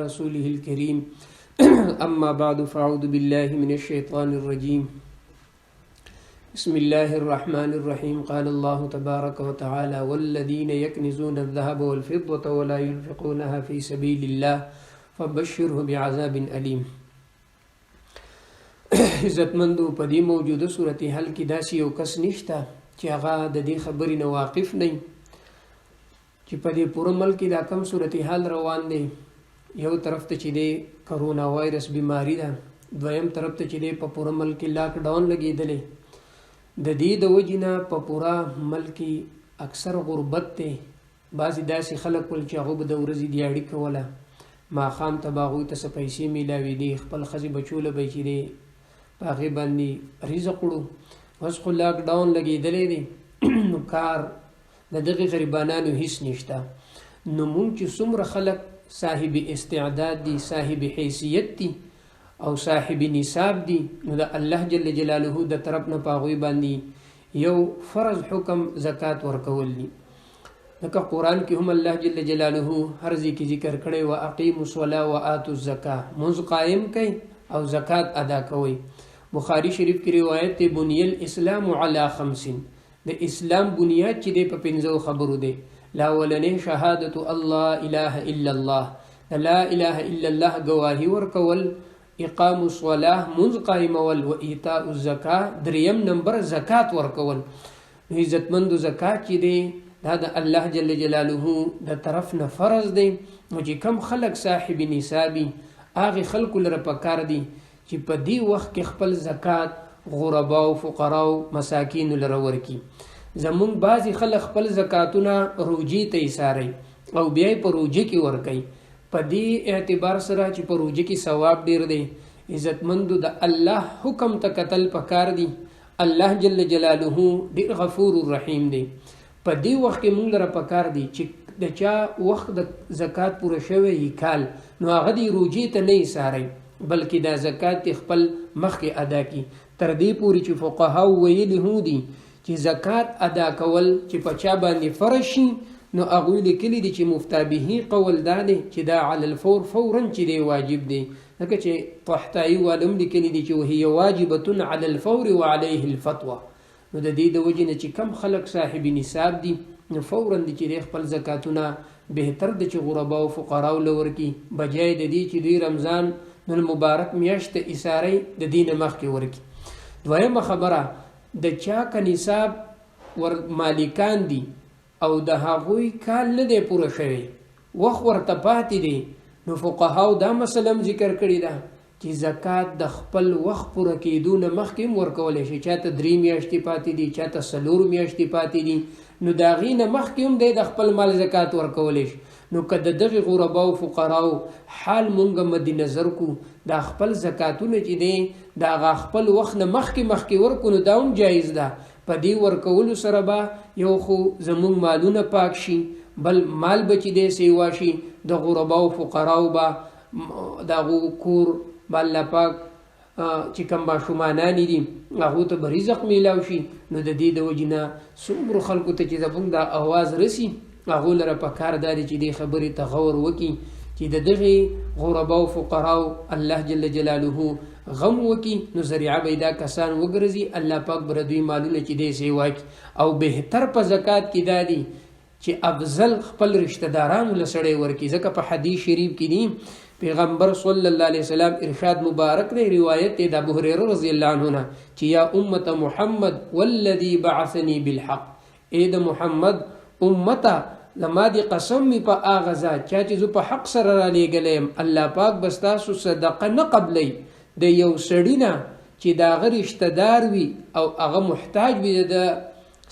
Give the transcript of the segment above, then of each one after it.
رسوله الكريم أما بعد فأعوذ بالله من الشيطان الرجيم بسم الله الرحمن الرحيم قال الله تبارك وتعالى والذين يكنزون الذهب والفضة ولا ينفقونها في سبيل الله فبشره بعذاب أليم. عزتمندو په دې موجوده صورت حل کې داسې یو کس نشته چې هغه د دې خبرې نه واقف نه چې په دې پوره ملک دا کم صورت حال روان دی. یو طرف ته چې دی کرونا وایرس بیماری ده، دویم طرف ته چې دی په پوره ملک لاک ډاون لګېدلی. د دې د وجې نه په پوره ملک اکثر غربت دی. بعضې داسې خلک ول چې هغه به د ورځې دیاړي کوله، ماښام ته به هغوی ته څه پیسې میلاوېدې، خپل ښځې بچو له به چې دی په هغې باندې رزق وړو. اوس خو لاک ډاون لګېدلی دی نو کار د دغې غریبانانو هیڅ نشته. نو مونږ چې څومره خلک صاحب استعداد دي، صاحب حیثیت دي او صاحب نصاب دي، نو د الله جل جلاله د طرف نه په هغوی باندې یو فرض حکم زکات ورکول دي. لکه قرآن کې هم الله جل جلاله هر ځای کې ذکر کړی و اقیموا الصلاة و آتوا الزکاة، مونځ قایم کوي او زکات ادا کوي. بخاری شریف کی روایت ته بنی الاسلام علی 5، د اسلام بنیاد چې دی په 5 خبرو دی. لاولنې شهادت الله اله الا الله، لا اله الا الله گواهی ورکول، اقام الصلاه منځ قائمول، و ایتاء الزکاه دریم نمبر زکات ورکول. عزتمند زکات چې دی دا د الله جل جلاله د طرف نه فرض دی. نو چې کم خلق صاحب نصابی هغه خلق لره پکار دي چې په دې وخت کې خپل زکات غربا او فقرا او مساکین لره ورکی. زمون بعضی خلک خپل زکاتونه روجي ته ایساري او بیا په روجي کې ورکي. په دې اعتبار سره چې په روجي کې ثواب ډیر دی. عزتمندو د الله حکم ته قتل پکار دی. الله جل جلاله ډیر غفور الرحیم دی. په دې وخت کې مونږ لره پکار دی چې د چا وخت د زکات پوره شوی کال نو هغه دی روجي ته نه ایساري، بلکې دا زکات خپل مخکې ادا کی. تر دې پورې چې فقها ویلي هو دي چې زکات ادا کول چې په چا باندې فرض شي نو هغوی لیکلي دي چې مفتابهي قول دا دی چې دا علی الفور فورا چې دی واجب دی. ځکه چې طحطایي والم لیکلي دي چې وهي واجبة علی الفور وعليه الفتوى. نو د دې د وجې نه چې کم خلک صاحب نصاب دي نو فورا دي چې خپل زکاتونه بهتر د چې غربا او فقراو لور کی، بجای د دې چې دوی رمضان نو مبارک میاشت ایساری د دین مخکې ورکی. دویمه خبره د چا که نصاب ور مالکان دي او د هغوی کال نه دی پوره شوی، وخت ورته پاتې دی، نو فقهاو دا مسله ذکر کړې ده چې زکات د خپل وخت پوره کېدو نه مخکې هم ورکولی شي. چاته 3 میاشتې پاتې دي، چاته 4 میاشتې پاتې دي، نو د هغې نه مخکې هم دی د خپل مال زکات ورکولی شي. نو که د دغې غرباو فقراو حال مونږ مد نظر کو، دا خپل زکاتونه چې دی د هغه خپل وخت نه مخکې ورکو، نو دا هم جایز ده. په دې ورکولو سره به یو خو زمونږ مالونه پاک شي، بل مال به چې دی سیوا شي، د غرباو فقراو به د هغو کور به الله پاک چې کوم ماشومانان دي هغو ته به رزق میلاو شي. نو د دې د وجې نه څومره خلکو ته چې زمونږ دا اواز رسي هغو لره پکار دا دی چې دې خبرې ته غور وکړي چې د دغې غرباو فقراو الله جل جلاله غم وکړي. نو ذریعه به دا کسان وګرځي، الله پاک به دوی مالونه چې دی سیوا کړي. او بهتر په زکات کې دا دی چې افضل خپل رشتہ دارانو له سړی ورکړي. ځکه په حدیث شریف کې دی پیغمبر صلی الله علیه وسلم ارشاد مبارک دی، روایت دی د ابو هريره رضی الله عنه نه چې یا امت محمد والذي بعثني بالحق، اے د محمد امته لما دی قسم می په هغه ذات چې زه په حق سره را لېږلی یم، الله پاک به ستاسو صدقه نه قبلی د یو سړي نه چې د هغه رشته دار وي او هغه محتاج وي د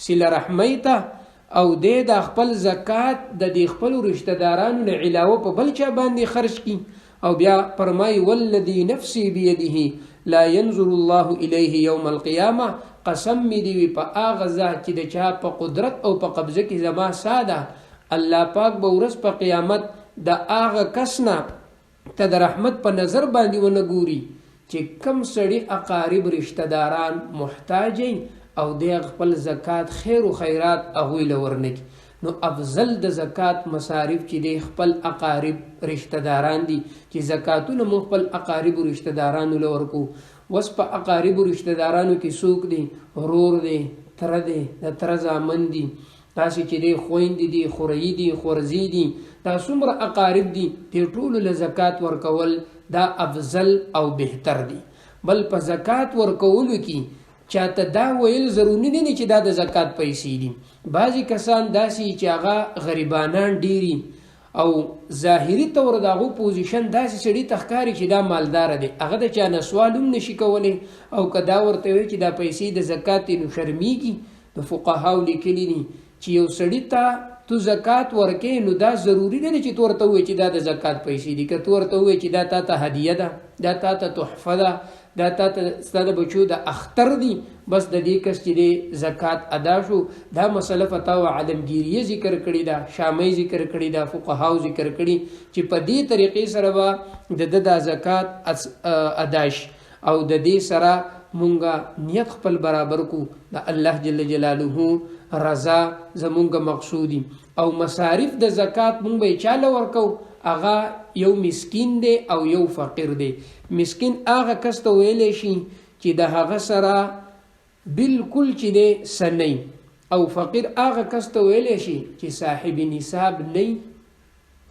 صله رحمۍ ته، او دی د خپل زکات د دې خپلو رشته دارانو نه علاوه په بل چا باندې خرج کړي. او بیا فرمایي والذي نفسي بيده لا ينظر الله الیه یوم القیامه، قسم می دی په هغه ذات چې د چا په قدرت او په قبضه کې زما ساده، الله پاک به ورځ په قیامت د هغه کس نه ته د رحمت په نظر باندې ونه ګوري چې کم سړي اقارب رشتہ داران محتاج او د خپل زکات خیر او خیرات هغوی له ورنکي. نو افضل د زکات مصارف چې د خپل اقارب رشتہ داران دي چې زکاتونه مو خپل اقارب رشتہ دارانو له ورکو. وس په اقارب رشتہ دارانو کې څوک دي؟ ورور دی، تره دی، د تره زامن دي، تاسې چې دی خویندې دي، خوريي دي، خورزي دي، دا څومره اقارب دي، دې ټولو له زکات ورکول دا افضل او بهتر دي. بل په زکات ورکولو کې چاته دا ویل ضروري نه دي چې دا د زکات پیسې دي. بعضې کسان داسې چې هغه غریبانان ډیري او ظاهري طور د هغو پوزیشن داسې سړي ته ښکاري چې دا مالداره دی، هغه د چا نه سوال هم نشي کولی، او که دا ورته وایي چې دا پیسې د زکات دي نو شرمیږي. د فقهاو لیکلي دي چې یو سړي ته تو زکات ورکې نو دا ضروري نه دی چې تو ورته ووایي چې دا د زکات پیسې دي. که تو ورته ووایي چې دا تا ته هدیه ده، دا تا ته تحفه ده، دا تا ته ستا د بچو د اختر دي، بس د دې کس چې دی زکات ادا شو. دا مسله فتاوی عالمگیریه ذکر کړې ده، شامی ذکر کړې ده، فقهاو ذکر کړي چې په دې طریقې سره به د د زکات ادا شي او د دې سره مونږه نیت خپل برابر کو د الله جل جلاله رضا زمونږ مقصودی. او مصارف د زکات مونږ به چاله ورکو؟ هغه یو مسکین دی او یو فقیر دی. مسکین هغه کس ته ویلی شي چې د هغه سره بالکل چې دی سنی، او فقیر هغه کس ته ویلی شي چې صاحب نصاب نه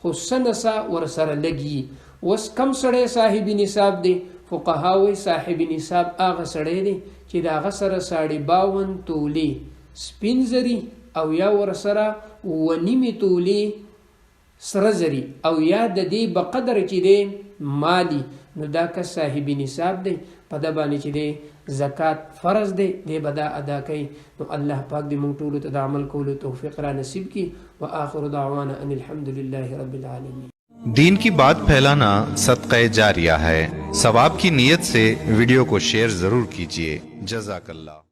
خو سنسا ورسره لګي. اوس کم سړی صاحب نصاب دی؟ فقهاوی صاحب نصاب هغه سړی دی چې د هغه سره 52 تولې سپین زری او یا ورسره 1.5 تولې سره زری او یا د دې بقدر چې دی مالی، نو دا که صاحب نصاب دی په دا باندې چې دی زکات فرض دی، دی به دا ادا کوي. نو الله پاک دې موږ ټولو ته د عمل کولو توفیق را نصیب کی. وآخر دعوانا ان الحمد لله رب العالمین. दीन की बात फैलाना सदक़े जारिया है। सवाब की नीयत से वीडियो को शेयर जरूर कीजिए। जज़ाकल्लाह।